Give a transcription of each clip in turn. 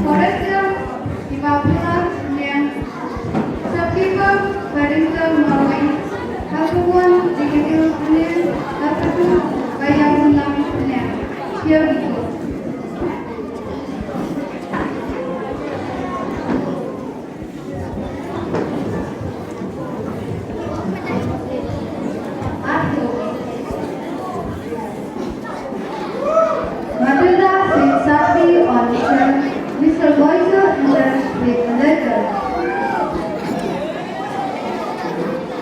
Forester, Iwapular, Nian, Shopkeeper, Furniture, Norway, Hakuan, Digital, Nian, Lakatu, Bayamulam, Nian. Here we go. Mr. Boyce enters with a letter.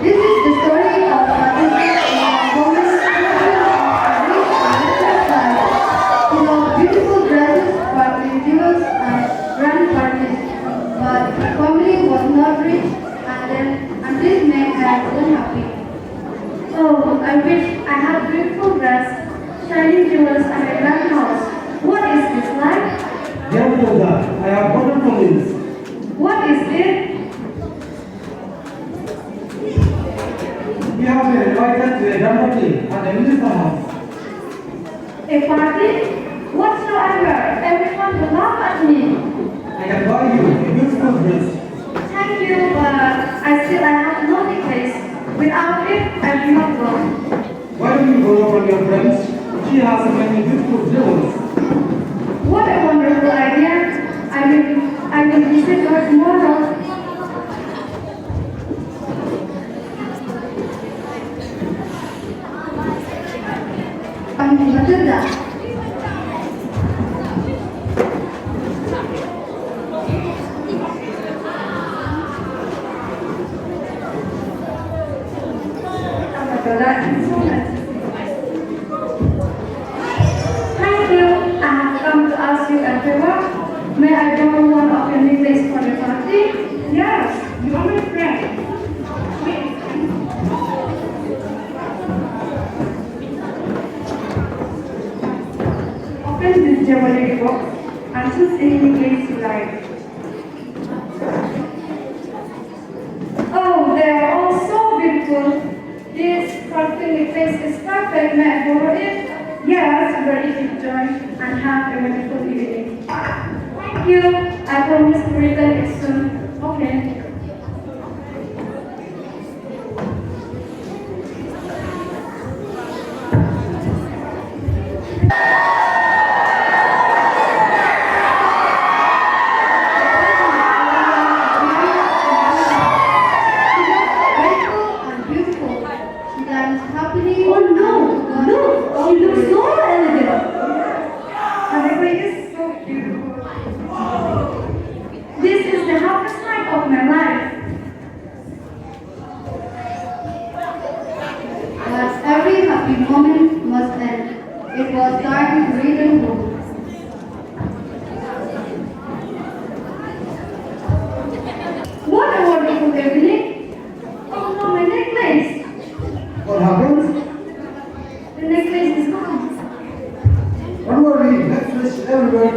This is the story of participants in a woman's full of beautiful dresses, partly jewels and grand parties. But the family was not rich and this made her unhappy. Oh, I wish I had beautiful dress, shining jewels and a grand house. What is this like? Dear Hilda, I have wonderful news. What is it? We have been invited to a dinner party at the minister house. A party? Whatsoever, everyone will laugh at me. I can buy you a beautiful dress. Thank you, but I have no necklace. Without it, I will not go. Why don't you borrow from your friends? She has many beautiful jewels. What a wonderful idea. I will visit her tomorrow. Matilda. Thank you. I have come to ask you a favor. May I borrow one of your necklaces for the party? Yes, you are my friend. Wait. Open this jewelry box and choose any necklace you like. Oh, they are all so beautiful. This sparkling necklace is perfect. May I borrow it? Yes, very good joy and have a wonderful evening. Thank you. I promise to return it soon. Okay. Grateful and beautiful. She danced happily. Oh no! Look! She looks so elegant. Her necklace is so beautiful. This is the happiest night of my life. But every happy moment must end. It was time to return home. What a wonderful evening! Oh no, my necklace! What happens? The necklace is gone. Don't worry, let's fish everywhere.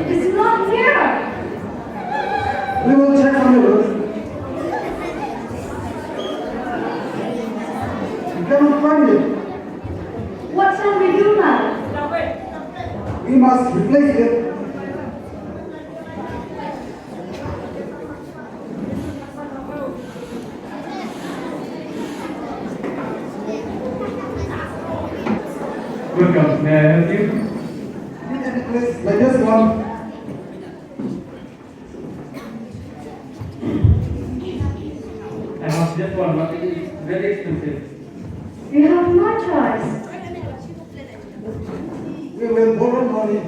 It's not here. We will check on the roof. We cannot find it. What shall we do now? We must replace it. Welcome. May I help you? Need a necklace like this one. I have just one, but it is very expensive. We have no choice. We will borrow money.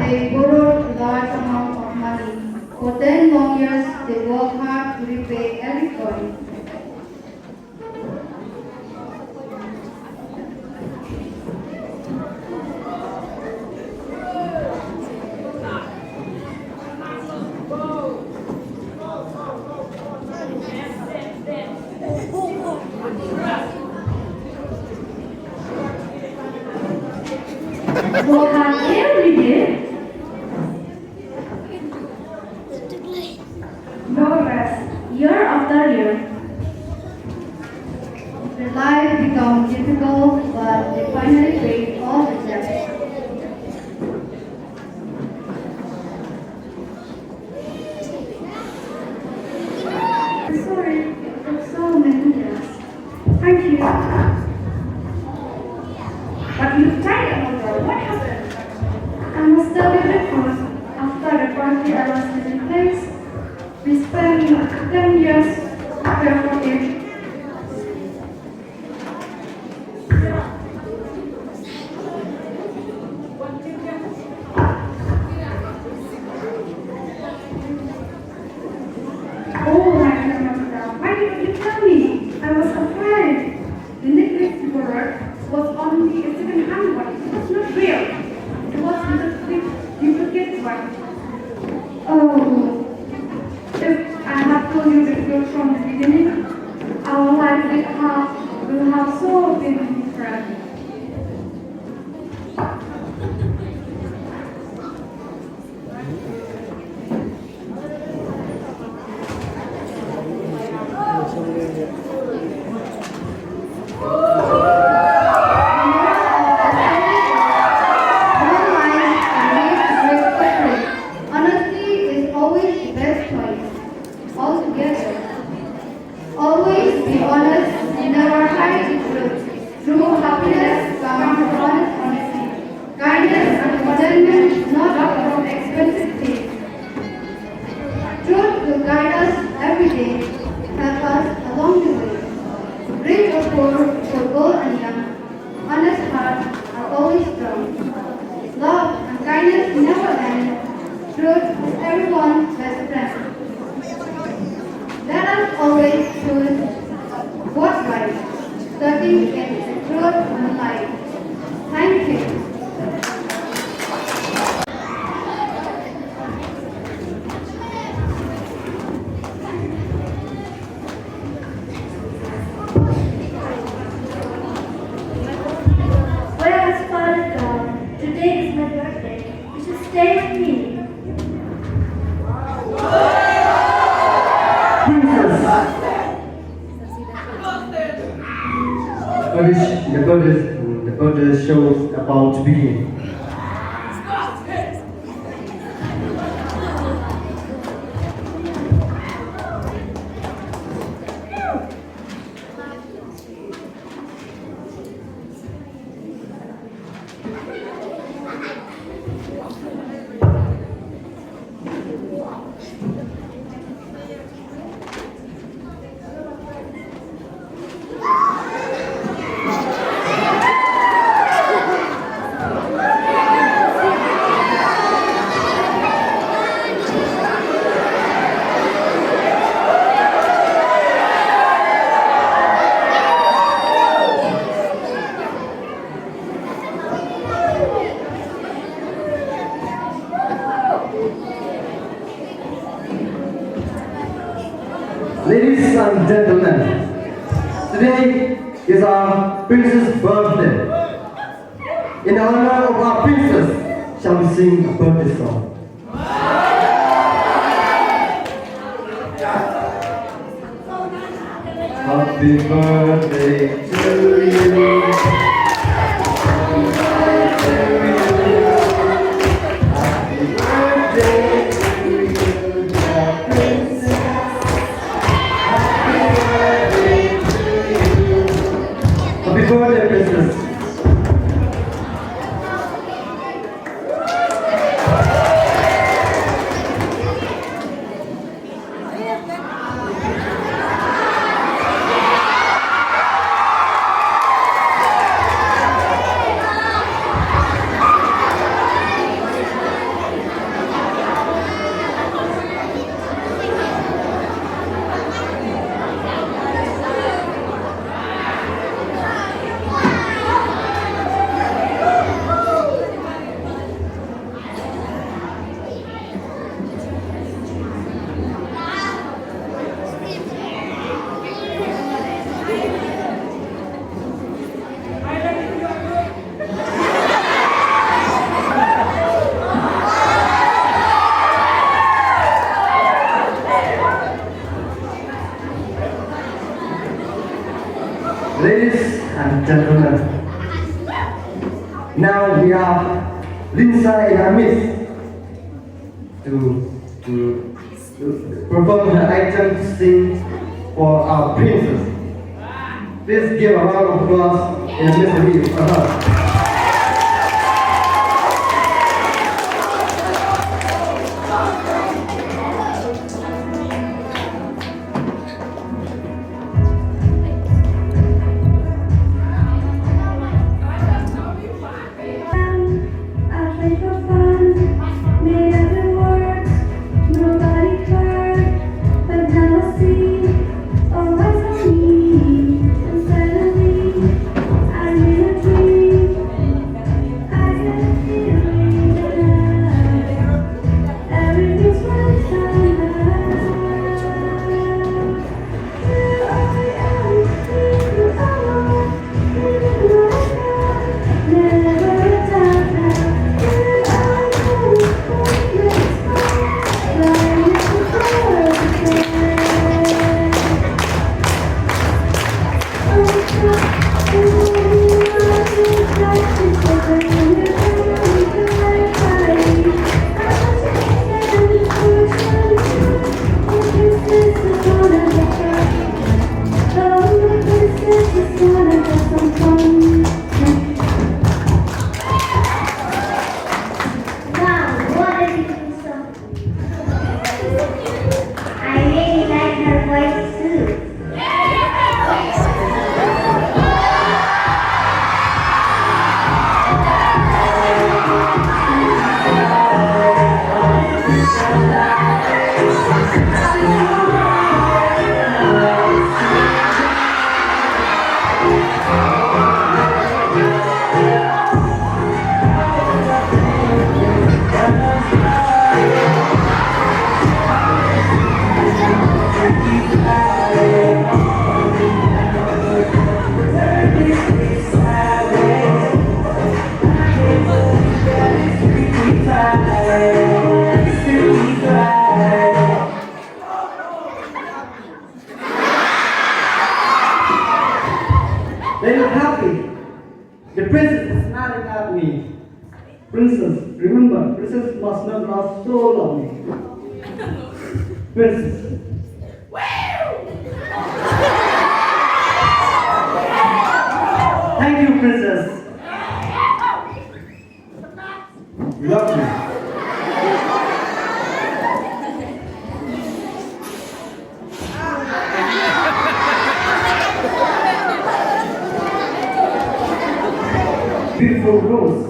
They borrowed a large amount of money. For 10 long years, they worked hard to repay every coin. What have every day? No rest, year after year. Their life became difficult, but they finally paid But you cried about her. What happened? I must tell you the truth. After the party I was living place, we spent 10 years preparing for it. Oh my grandmother, why didn't you tell me? I was afraid. The necklace you was only a second-hand one. It was not real. It was a duplicate one. Oh, if I had told you the truth from the beginning, our life will have so been different. Always be honest, never hide the truth. True happiness comes from honesty. Kindness and contentment not from expensive things. Truth will guide us every day, help us along the way. Rich or poor, for old and young, honest hearts are always strong. Love and kindness never end. Truth is everyone's best friend. Let us always choose what's right, searching in truth and light. Thank you. Where has Father gone? Today is my birthday. You should stay with me. The contest shows about to begin. Ladies and gentlemen, today is our princess' birthday. In honor of our princess, shall we sing a birthday song? Happy birthday to you. Happy birthday to you. Happy birthday to you, dear princess. Happy birthday, princess. Ladies and gentlemen, now we have Linsa in our midst to perform her item to sing for our princess. Please give a round of applause in the midst of her. princess is smiling at me. Princess, remember, princess must not lose soul of me. Princess. Thank you, princess. You love me. Beautiful rose.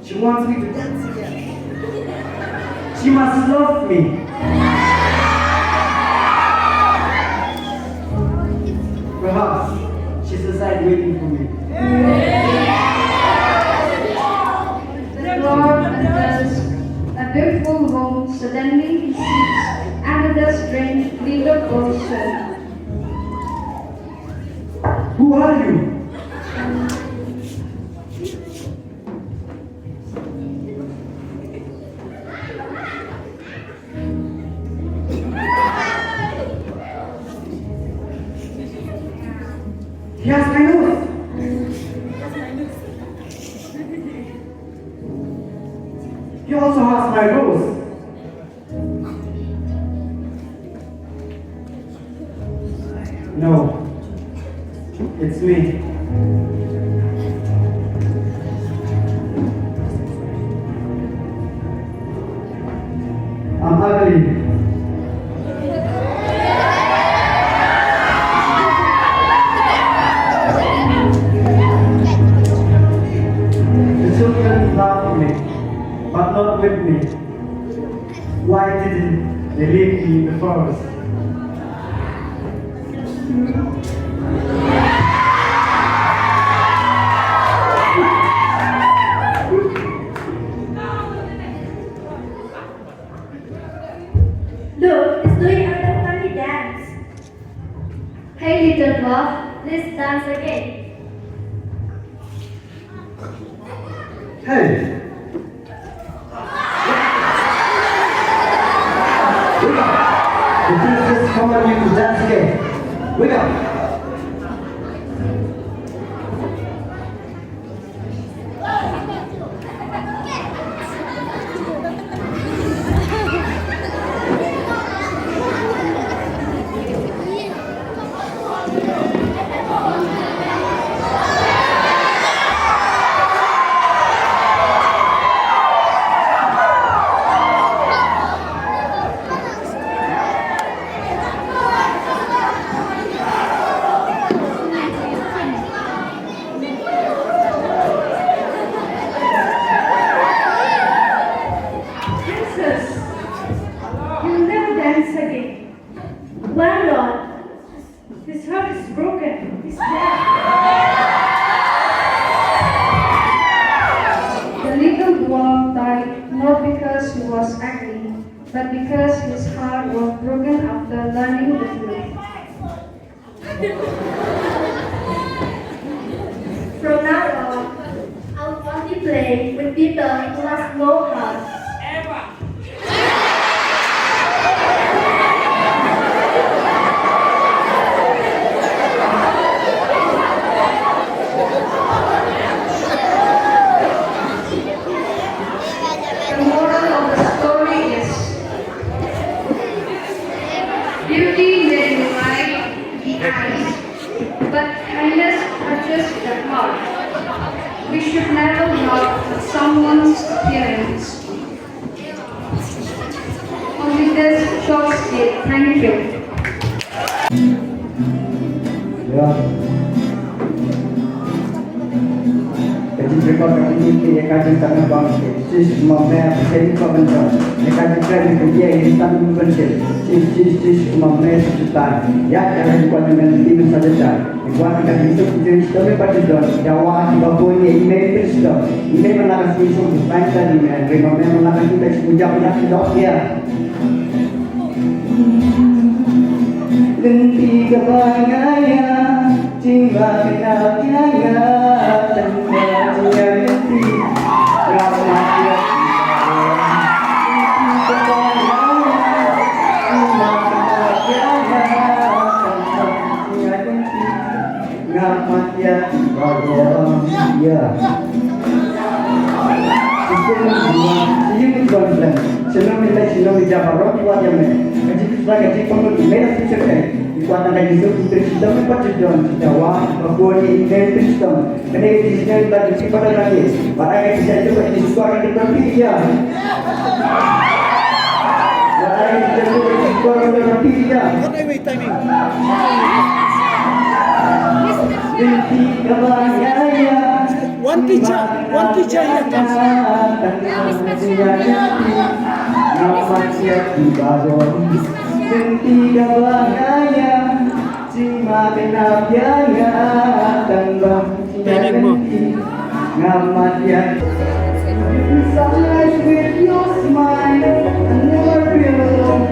She wants me to dance again. She must love me. Perhaps she's inside waiting for me. The dwarf enters a beautiful home. Suddenly he sees another strange little person. Who are you? He has my nose. He also has my rose. No, it's me. I'm ugly. The children love me, but not with me. Why didn't they leave me in the forest? Look, he's doing another funny dance. Hey little dwarf, let's dance again. Hey! Wake up! The princess command you to dance again. Wake up! Princess, you'll never dance again. Why not? His heart is broken. He's dead. The little dwarf died not because he was ugly, but because his heart was broken after learning the truth. From now on, I'll only play with people who have no heart. The moral of the story is beauty may delight the eyes, but kindness touches the heart. We should never love someone's appearance. Only this short skit. Thank you. Yeah. Ketika kami ini akan tangan bangkit, sis mamanya sering kau bentar. Akan kami kerja ini tangan bentar. Sis mamanya sejuta. Ya jangan buat dengan tim saja. Buat akan hidup jadi kami pada don. Jawab bahawa ini email tersedot. Email menarik isu banyak tadi. Mamanya menarik kita sejauh nak dok ya. Lenti kebangaya, jiwa kenalnya. Yeah. ya. Ini Rangblang. Senang minta senang dijawab roti wajah me. Kaji sebagai kaji pengul merah sesuatu. Ikuatan kaji itu sistem apa sistem Jawa, Papua ini sistem. Kena di sini lagi pada lagi. Pada kaji saya itu kaji suara di berarti ya. Pada kaji saya itu kaji suara di berarti ya. Binti kebayaya. One teacher ya kan. Nama siap di baron. Binti kebayaya. Cima kena biaya. Tanpa binti ngamat ya. Sunrise with your smile. I never feel alone.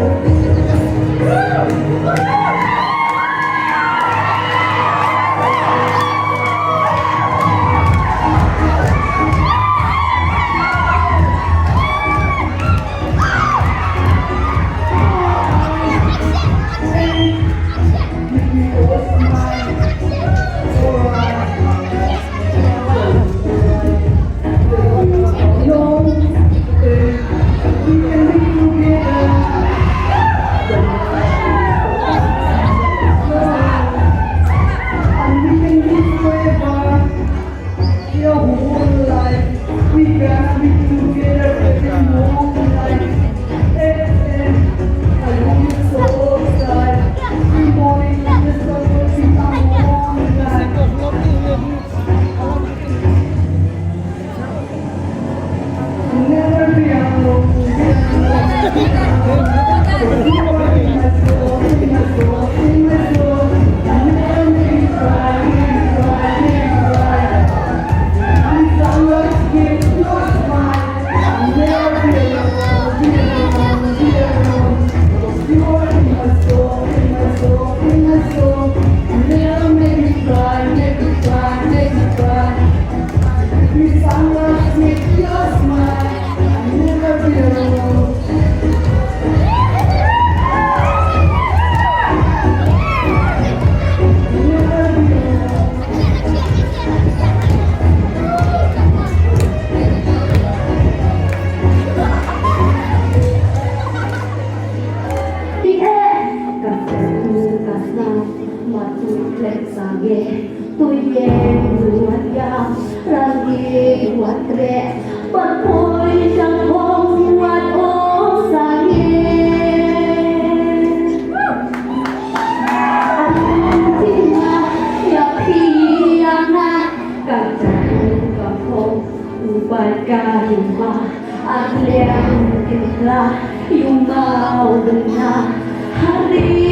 Yang mau benar hari